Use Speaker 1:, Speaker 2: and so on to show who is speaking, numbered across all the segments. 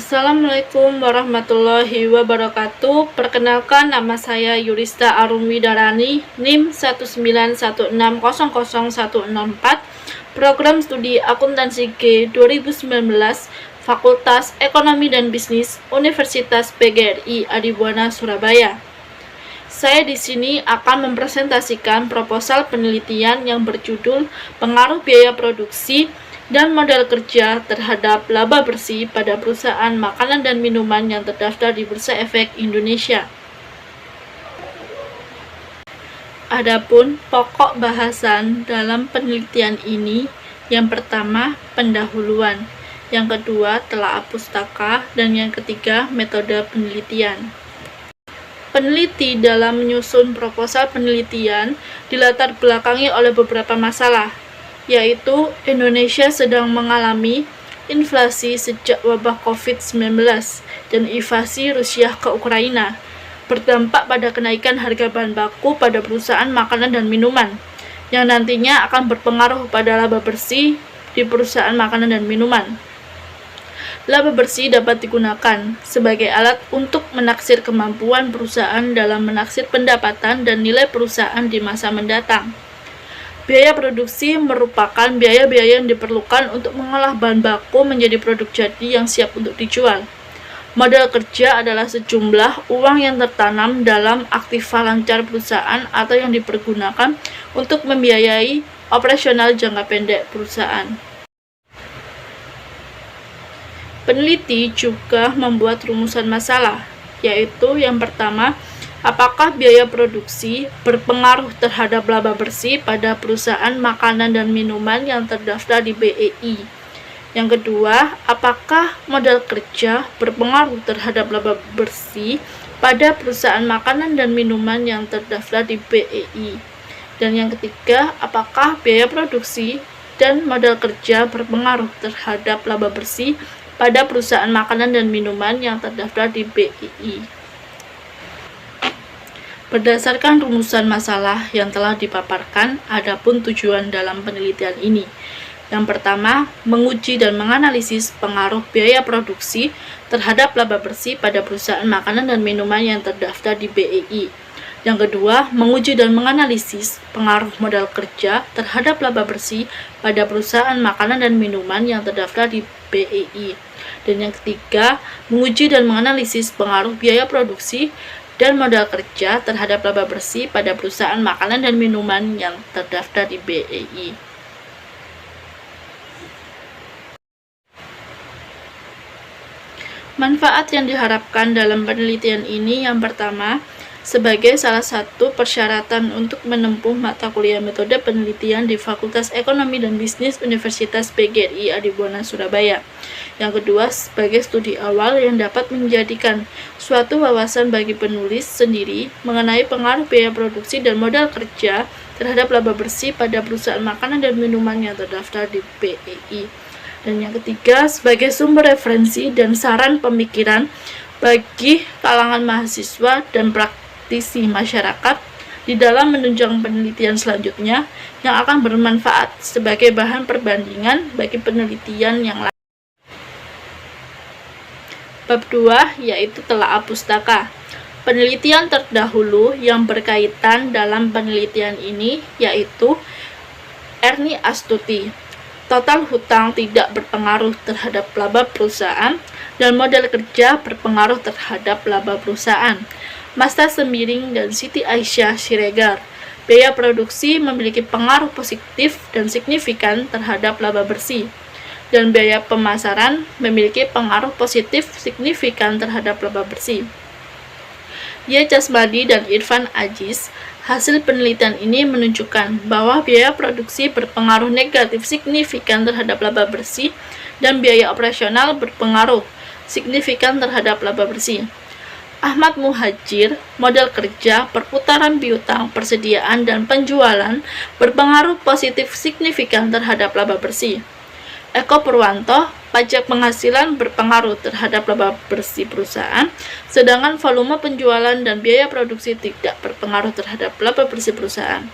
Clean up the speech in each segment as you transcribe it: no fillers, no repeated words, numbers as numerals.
Speaker 1: Assalamualaikum warahmatullahi wabarakatuh. Perkenalkan, nama saya Yurista Arumwidarani, NIM 191600104, Program Studi Akuntansi G 2019, Fakultas Ekonomi dan Bisnis, Universitas PGRI Adibuana Surabaya. Saya di sini akan mempresentasikan proposal penelitian yang berjudul Pengaruh Biaya Produksi dan Modal Kerja terhadap laba bersih pada perusahaan makanan dan minuman yang terdaftar di Bursa Efek Indonesia. Adapun pokok bahasan dalam penelitian ini, yang pertama pendahuluan, yang kedua telaah pustaka, dan yang ketiga metode penelitian. Peneliti dalam menyusun proposal penelitian dilatar belakangi oleh beberapa masalah, yaitu Indonesia sedang mengalami inflasi sejak wabah COVID-19 dan invasi Rusia ke Ukraina, berdampak pada kenaikan harga bahan baku pada perusahaan makanan dan minuman, yang nantinya akan berpengaruh pada laba bersih di perusahaan makanan dan minuman. Laba bersih dapat digunakan sebagai alat untuk menaksir kemampuan perusahaan dalam menaksir pendapatan dan nilai perusahaan di masa mendatang. Biaya produksi merupakan biaya-biaya yang diperlukan untuk mengolah bahan baku menjadi produk jadi yang siap untuk dijual. Modal kerja adalah sejumlah uang yang tertanam dalam aktiva lancar perusahaan atau yang dipergunakan untuk membiayai operasional jangka pendek perusahaan. Peneliti juga membuat rumusan masalah, yaitu yang pertama, apakah biaya produksi berpengaruh terhadap laba bersih pada perusahaan makanan dan minuman yang terdaftar di BEI? Yang kedua, apakah modal kerja berpengaruh terhadap laba bersih pada perusahaan makanan dan minuman yang terdaftar di BEI? Dan yang ketiga, apakah biaya produksi dan modal kerja berpengaruh terhadap laba bersih pada perusahaan makanan dan minuman yang terdaftar di BEI? Berdasarkan rumusan masalah yang telah dipaparkan, adapun tujuan dalam penelitian ini. Yang pertama, menguji dan menganalisis pengaruh biaya produksi terhadap laba bersih pada perusahaan makanan dan minuman yang terdaftar di BEI. Yang kedua, menguji dan menganalisis pengaruh modal kerja terhadap laba bersih pada perusahaan makanan dan minuman yang terdaftar di BEI. Dan yang ketiga, menguji dan menganalisis pengaruh biaya produksi dan modal kerja terhadap laba bersih pada perusahaan makanan dan minuman yang terdaftar di BEI. Manfaat yang diharapkan dalam penelitian ini, yang pertama, sebagai salah satu persyaratan untuk menempuh mata kuliah metode penelitian di Fakultas Ekonomi dan Bisnis Universitas PGRI Adibuana Surabaya. Yang kedua, sebagai studi awal yang dapat menjadikan suatu wawasan bagi penulis sendiri mengenai pengaruh biaya produksi dan modal kerja terhadap laba bersih pada perusahaan makanan dan minuman yang terdaftar di BEI. Dan yang ketiga, sebagai sumber referensi dan saran pemikiran bagi kalangan mahasiswa dan praktisi masyarakat di dalam menunjang penelitian selanjutnya yang akan bermanfaat sebagai bahan perbandingan bagi penelitian yang lain. Bab 2, yaitu telaah pustaka. Penelitian terdahulu yang berkaitan dalam penelitian ini yaitu Ernie Astuti. Total hutang tidak berpengaruh terhadap laba perusahaan dan modal kerja berpengaruh terhadap laba perusahaan. Masta Sembiring dan Siti Aisyah Siregar. Biaya produksi memiliki pengaruh positif dan signifikan terhadap laba bersih, dan biaya pemasaran memiliki pengaruh positif signifikan terhadap laba bersih. Y. Casmadi dan Irfan Aziz. Hasil penelitian ini menunjukkan bahwa biaya produksi berpengaruh negatif signifikan terhadap laba bersih dan biaya operasional berpengaruh signifikan terhadap laba bersih. Ahmad Muhajir, modal kerja, perputaran piutang, persediaan, dan penjualan berpengaruh positif signifikan terhadap laba bersih. Eko Purwanto, pajak penghasilan berpengaruh terhadap laba bersih perusahaan, sedangkan volume penjualan dan biaya produksi tidak berpengaruh terhadap laba bersih perusahaan.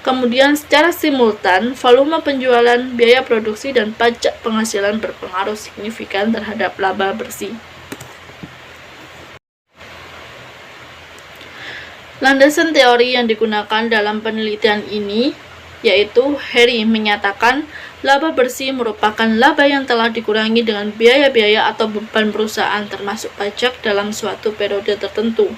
Speaker 1: Kemudian secara simultan, volume penjualan, biaya produksi, dan pajak penghasilan berpengaruh signifikan terhadap laba bersih. Landasan teori yang digunakan dalam penelitian ini yaitu Harry menyatakan laba bersih merupakan laba yang telah dikurangi dengan biaya-biaya atau beban perusahaan termasuk pajak dalam suatu periode tertentu.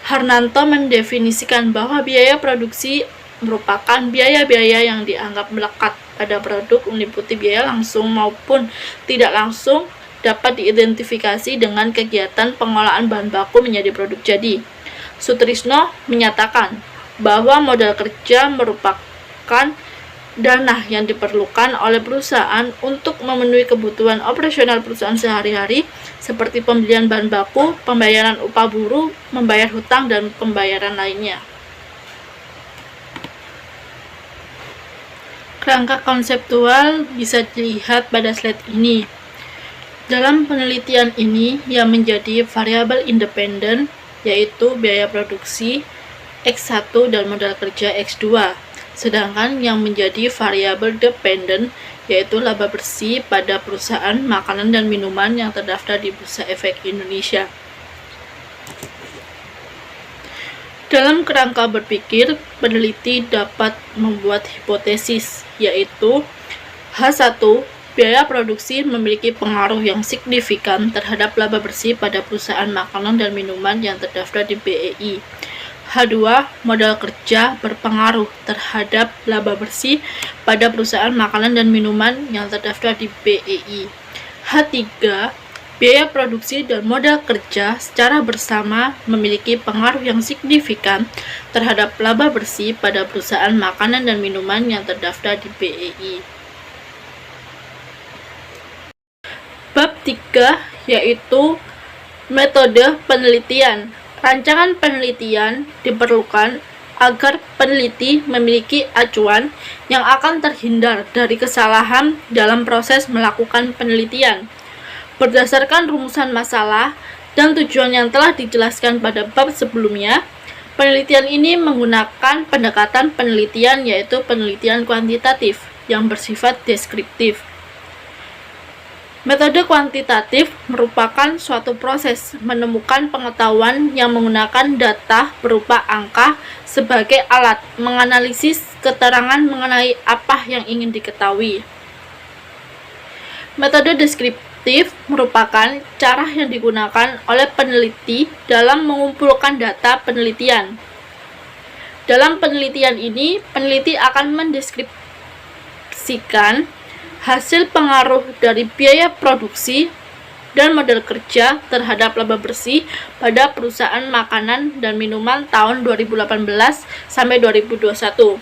Speaker 1: Harnanto mendefinisikan bahwa biaya produksi merupakan biaya-biaya yang dianggap melekat pada produk meliputi biaya langsung maupun tidak langsung dapat diidentifikasi dengan kegiatan pengolahan bahan baku menjadi produk jadi. Sutrisno menyatakan bahwa modal kerja merupakan dana yang diperlukan oleh perusahaan untuk memenuhi kebutuhan operasional perusahaan sehari-hari seperti pembelian bahan baku, pembayaran upah buruh, membayar hutang, dan pembayaran lainnya. Kerangka konseptual bisa dilihat pada slide ini. Dalam penelitian ini yang menjadi variabel independen yaitu biaya produksi X1 dan modal kerja X2. Sedangkan yang menjadi variabel dependen yaitu laba bersih pada perusahaan makanan dan minuman yang terdaftar di Bursa Efek Indonesia. Dalam kerangka berpikir, peneliti dapat membuat hipotesis, yaitu H1, biaya produksi memiliki pengaruh yang signifikan terhadap laba bersih pada perusahaan makanan dan minuman yang terdaftar di BEI. H2, modal kerja berpengaruh terhadap laba bersih pada perusahaan makanan dan minuman yang terdaftar di BEI. H3, biaya produksi dan modal kerja secara bersama memiliki pengaruh yang signifikan terhadap laba bersih pada perusahaan makanan dan minuman yang terdaftar di BEI. Bab 3 yaitu metode penelitian. Rancangan penelitian diperlukan agar peneliti memiliki acuan yang akan terhindar dari kesalahan dalam proses melakukan penelitian. Berdasarkan rumusan masalah dan tujuan yang telah dijelaskan pada bab sebelumnya, penelitian ini menggunakan pendekatan penelitian yaitu penelitian kuantitatif yang bersifat deskriptif. Metode kuantitatif merupakan suatu proses menemukan pengetahuan yang menggunakan data berupa angka sebagai alat menganalisis keterangan mengenai apa yang ingin diketahui. Metode deskriptif merupakan cara yang digunakan oleh peneliti dalam mengumpulkan data penelitian. Dalam penelitian ini, peneliti akan mendeskripsikan hasil pengaruh dari biaya produksi dan modal kerja terhadap laba bersih pada perusahaan makanan dan minuman tahun 2018 sampai 2021.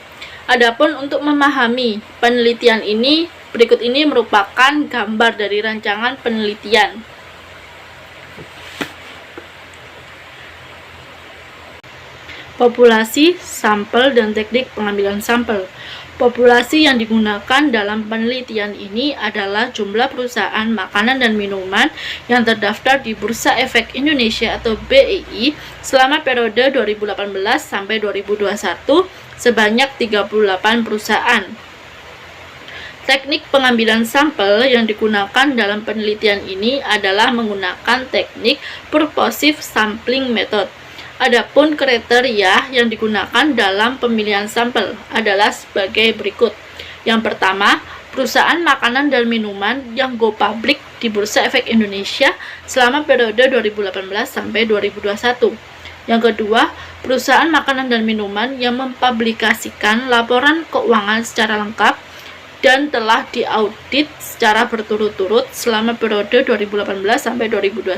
Speaker 1: Adapun untuk memahami penelitian ini, berikut ini merupakan gambar dari rancangan penelitian. Populasi, sampel, dan teknik pengambilan sampel. Populasi yang digunakan dalam penelitian ini adalah jumlah perusahaan makanan dan minuman yang terdaftar di Bursa Efek Indonesia atau BEI selama periode 2018 sampai 2021 sebanyak 38 perusahaan. Teknik pengambilan sampel yang digunakan dalam penelitian ini adalah menggunakan teknik purposive sampling method. Adapun kriteria yang digunakan dalam pemilihan sampel adalah sebagai berikut. Yang pertama, perusahaan makanan dan minuman yang go public di Bursa Efek Indonesia selama periode 2018 sampai 2021. Yang kedua, perusahaan makanan dan minuman yang mempublikasikan laporan keuangan secara lengkap dan telah diaudit secara berturut-turut selama periode 2018 sampai 2021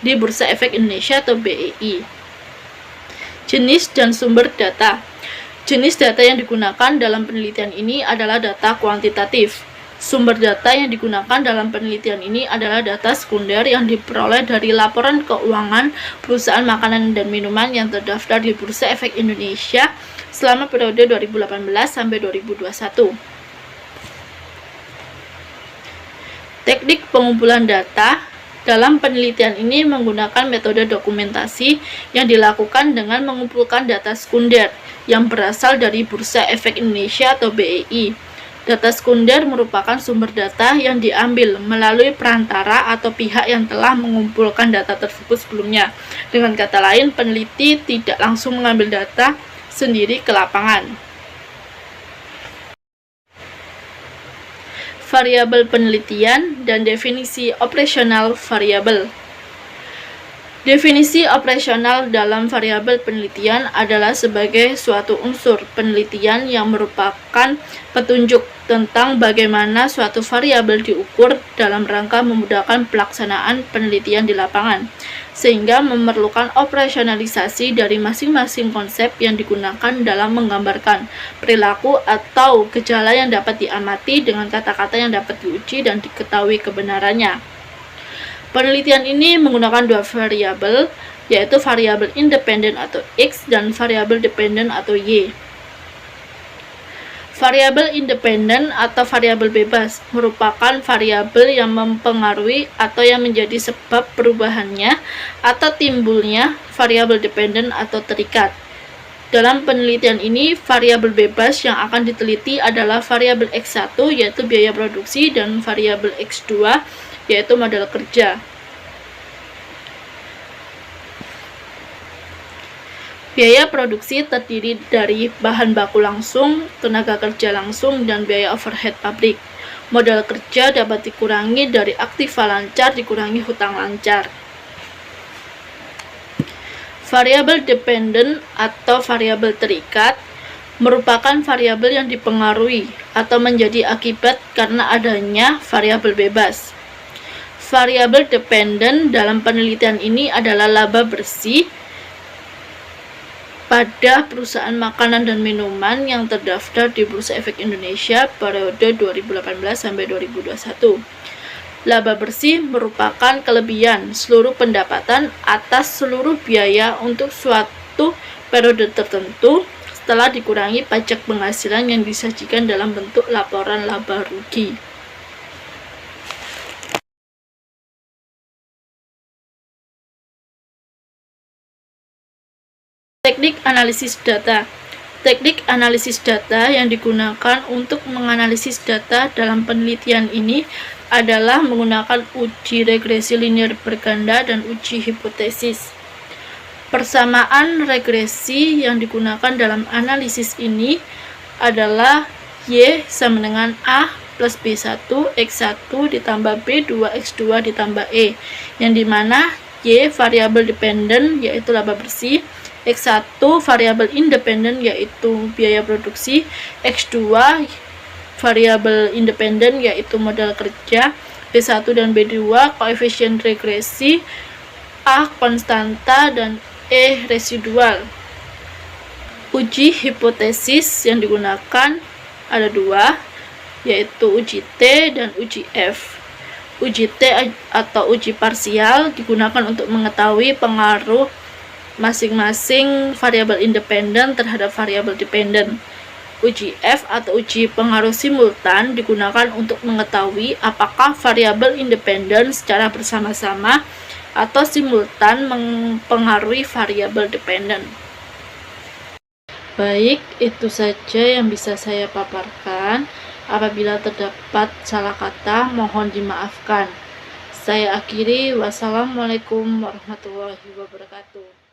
Speaker 1: di Bursa Efek Indonesia atau BEI. Jenis dan sumber data. Jenis data yang digunakan dalam penelitian ini adalah data kuantitatif. Sumber data yang digunakan dalam penelitian ini adalah data sekunder yang diperoleh dari laporan keuangan perusahaan makanan dan minuman yang terdaftar di Bursa Efek Indonesia selama periode 2018 sampai 2021. Teknik pengumpulan data. Dalam penelitian ini menggunakan metode dokumentasi yang dilakukan dengan mengumpulkan data sekunder yang berasal dari Bursa Efek Indonesia atau BEI. Data sekunder merupakan sumber data yang diambil melalui perantara atau pihak yang telah mengumpulkan data tersebut sebelumnya. Dengan kata lain, peneliti tidak langsung mengambil data sendiri ke lapangan. Variabel penelitian dan definisi operasional variabel. Definisi operasional dalam variabel penelitian adalah sebagai suatu unsur penelitian yang merupakan petunjuk tentang bagaimana suatu variabel diukur dalam rangka memudahkan pelaksanaan penelitian di lapangan, sehingga memerlukan operasionalisasi dari masing-masing konsep yang digunakan dalam menggambarkan perilaku atau gejala yang dapat diamati dengan kata-kata yang dapat diuji dan diketahui kebenarannya. Penelitian ini menggunakan dua variabel, yaitu variabel independen atau X dan variabel dependen atau Y. Variabel independen atau variabel bebas merupakan variabel yang mempengaruhi atau yang menjadi sebab perubahannya atau timbulnya variabel dependen atau terikat. Dalam penelitian ini, variabel bebas yang akan diteliti adalah variabel X1 yaitu biaya produksi dan variabel X2 yaitu modal kerja. Biaya produksi terdiri dari bahan baku langsung, tenaga kerja langsung, dan biaya overhead pabrik. Modal kerja dapat dikurangi dari aktiva lancar dikurangi hutang lancar. Variabel dependen atau variabel terikat merupakan variabel yang dipengaruhi atau menjadi akibat karena adanya variabel bebas. Variabel dependen dalam penelitian ini adalah laba bersih pada perusahaan makanan dan minuman yang terdaftar di Bursa Efek Indonesia periode 2018 sampai 2021. Laba bersih merupakan kelebihan seluruh pendapatan atas seluruh biaya untuk suatu periode tertentu setelah dikurangi pajak penghasilan yang disajikan dalam bentuk laporan laba rugi. Teknik analisis data. Teknik analisis data yang digunakan untuk menganalisis data dalam penelitian ini adalah menggunakan uji regresi linear berganda dan uji hipotesis. Persamaan regresi yang digunakan dalam analisis ini adalah Y sama dengan A plus B1 X1 ditambah B2 X2 ditambah E, yang dimana Y variabel dependen yaitu laba bersih, X1 variabel independen yaitu biaya produksi, X2 variabel independen yaitu modal kerja, B1 dan B2 koefisien regresi, A konstanta dan E residual. Uji hipotesis yang digunakan ada dua, yaitu uji T dan uji F. Uji T atau uji parsial digunakan untuk mengetahui pengaruh masing-masing variabel independen terhadap variabel dependen. Uji F atau uji pengaruh simultan digunakan untuk mengetahui apakah variabel independen secara bersama-sama atau simultan mempengaruhi variabel dependen. Baik, itu saja yang bisa saya paparkan. Apabila terdapat salah kata, mohon dimaafkan. Saya akhiri. Wassalamualaikum warahmatullahi wabarakatuh.